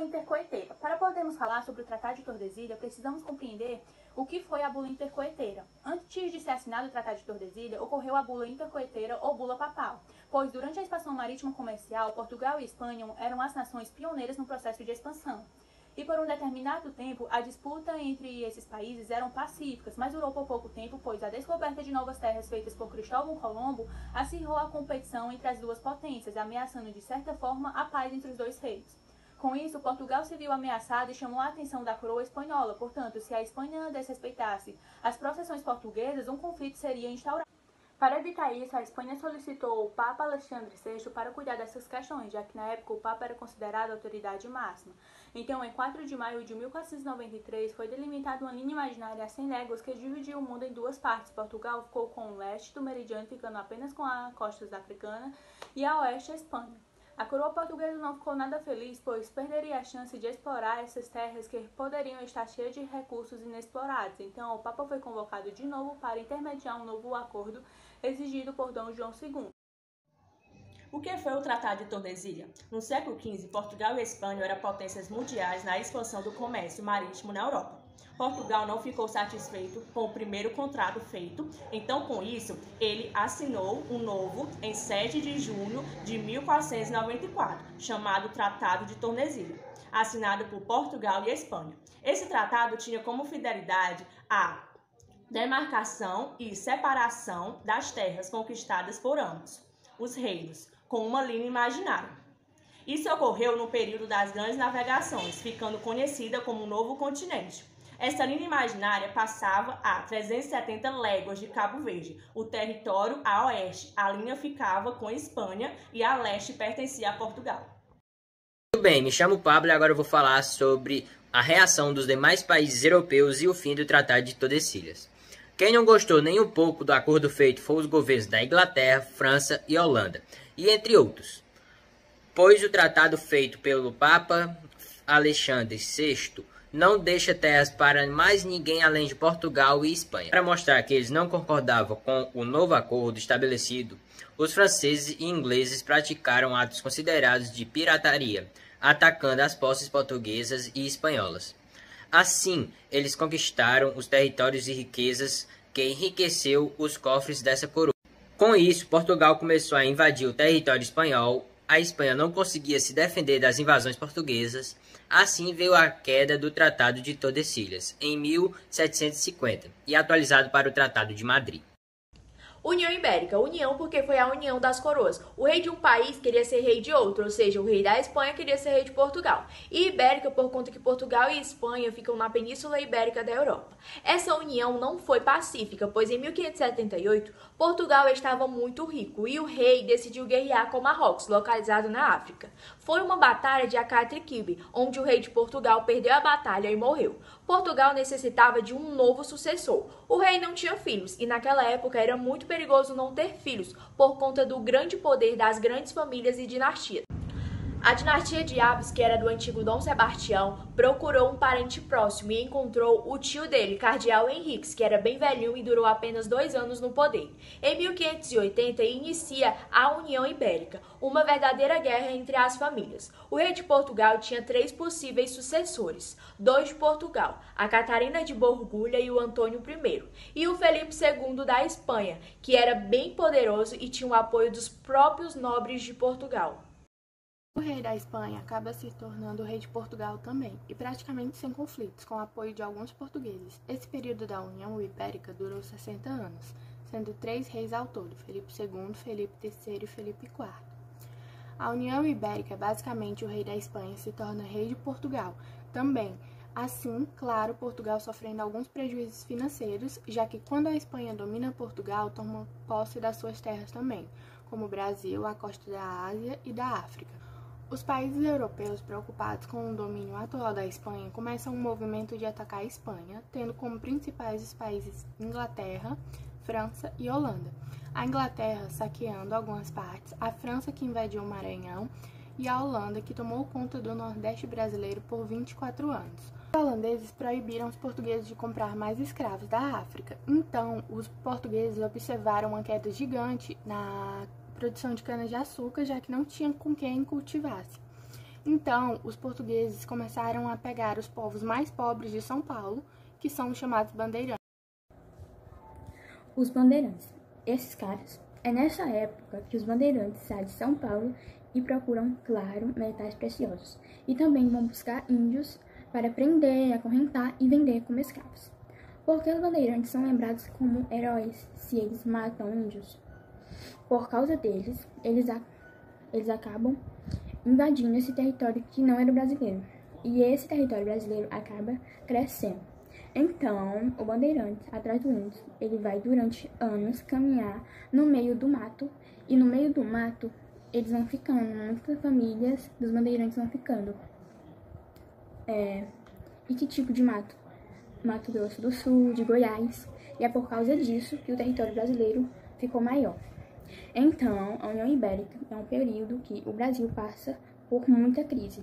Intercoeteira. Para podermos falar sobre o Tratado de Tordesilhas, precisamos compreender o que foi a bula intercoeteira. Antes de ser assinado o Tratado de Tordesilhas, ocorreu a bula intercoeteira ou bula papal, pois durante a expansão marítima comercial, Portugal e Espanha eram as nações pioneiras no processo de expansão. E por um determinado tempo, a disputa entre esses países eram pacíficas, mas durou por pouco tempo, pois a descoberta de novas terras feitas por Cristóvão Colombo acirrou a competição entre as duas potências, ameaçando de certa forma a paz entre os dois reinos. Com isso, Portugal se viu ameaçado e chamou a atenção da coroa espanhola. Portanto, se a Espanha desrespeitasse as processões portuguesas, um conflito seria instaurado. Para evitar isso, a Espanha solicitou o Papa Alexandre VI para cuidar dessas questões, já que na época o Papa era considerado a autoridade máxima. Então, em 4 de maio de 1493, foi delimitada uma linha imaginária a 100 léguas que dividia o mundo em duas partes. Portugal ficou com o leste do meridiano, ficando apenas com a costa africana, e a oeste a Espanha. A coroa portuguesa não ficou nada feliz, pois perderia a chance de explorar essas terras que poderiam estar cheias de recursos inexplorados. Então, o Papa foi convocado de novo para intermediar um novo acordo exigido por Dom João II. O que foi o Tratado de Tordesilhas? No século XV, Portugal e Espanha eram potências mundiais na expansão do comércio marítimo na Europa. Portugal não ficou satisfeito com o primeiro contrato feito, então com isso ele assinou um novo em 7 de junho de 1494, chamado Tratado de Tordesilhas, assinado por Portugal e Espanha. Esse tratado tinha como finalidade a demarcação e separação das terras conquistadas por ambos os reinos, com uma linha imaginária. Isso ocorreu no período das grandes navegações, ficando conhecida como o Novo Continente. Essa linha imaginária passava a 370 léguas de Cabo Verde, o território a oeste. A linha ficava com a Espanha e a leste pertencia a Portugal. Tudo bem, me chamo Pablo e agora eu vou falar sobre a reação dos demais países europeus e o fim do Tratado de Tordesilhas. Quem não gostou nem um pouco do acordo feito foram os governos da Inglaterra, França e Holanda, e entre outros. Pois o tratado feito pelo Papa Alexandre VI não deixa terras para mais ninguém além de Portugal e Espanha. Para mostrar que eles não concordavam com o novo acordo estabelecido, os franceses e ingleses praticaram atos considerados de pirataria, atacando as posses portuguesas e espanholas. Assim, eles conquistaram os territórios e riquezas que enriqueceu os cofres dessa coroa. Com isso, Portugal começou a invadir o território espanhol. A Espanha não conseguia se defender das invasões portuguesas. Assim veio a queda do Tratado de Tordesilhas, em 1750, e atualizado para o Tratado de Madrid. União Ibérica. União porque foi a união das coroas. O rei de um país queria ser rei de outro, ou seja, o rei da Espanha queria ser rei de Portugal. E Ibérica por conta que Portugal e Espanha ficam na Península Ibérica da Europa. Essa união não foi pacífica, pois em 1578, Portugal estava muito rico e o rei decidiu guerrear com Marrocos, localizado na África. Foi uma batalha de Acatequibe, onde o rei de Portugal perdeu a batalha e morreu. Portugal necessitava de um novo sucessor. O rei não tinha filhos e naquela época era muito perigoso não ter filhos, por conta do grande poder das grandes famílias e dinastias. A dinastia de Aves, que era do antigo Dom Sebastião, procurou um parente próximo e encontrou o tio dele, Cardeal Henriques, que era bem velhinho e durou apenas 2 anos no poder. Em 1580, inicia a União Ibérica, uma verdadeira guerra entre as famílias. O rei de Portugal tinha 3 possíveis sucessores, 2 de Portugal, a Catarina de Borgulha e o Antônio I, e o Felipe II da Espanha, que era bem poderoso e tinha o apoio dos próprios nobres de Portugal. O rei da Espanha acaba se tornando o rei de Portugal também, e praticamente sem conflitos, com o apoio de alguns portugueses. Esse período da União Ibérica durou 60 anos, sendo 3 reis ao todo, Felipe II, Felipe III e Felipe IV. A União Ibérica, basicamente o rei da Espanha se torna rei de Portugal também. Assim, claro, Portugal sofrendo alguns prejuízos financeiros, já que quando a Espanha domina Portugal, toma posse das suas terras também, como o Brasil, a costa da Ásia e da África. Os países europeus preocupados com o domínio atual da Espanha começam um movimento de atacar a Espanha, tendo como principais os países Inglaterra, França e Holanda. A Inglaterra saqueando algumas partes, a França que invadiu o Maranhão e a Holanda que tomou conta do Nordeste brasileiro por 24 anos. Os holandeses proibiram os portugueses de comprar mais escravos da África. Então, os portugueses observaram uma queda gigante na produção de cana-de-açúcar, já que não tinha com quem cultivasse. Então, os portugueses começaram a pegar os povos mais pobres de São Paulo, que são os chamados bandeirantes. Os bandeirantes. Esses caras. É nessa época que os bandeirantes saem de São Paulo e procuram, claro, metais preciosos. E também vão buscar índios para prender, acorrentar e vender como escravos. Porque os bandeirantes são lembrados como heróis se eles matam índios. Por causa deles, eles acabam invadindo esse território que não era brasileiro. E esse território brasileiro acaba crescendo. Então, o bandeirante, atrás do índio, ele vai durante anos caminhar no meio do mato. E no meio do mato, eles vão ficando, muitas famílias dos bandeirantes vão ficando. E que tipo de mato? Mato Grosso do Sul, de Goiás. E é por causa disso que o território brasileiro ficou maior. Então, a União Ibérica é um período que o Brasil passa por muita crise.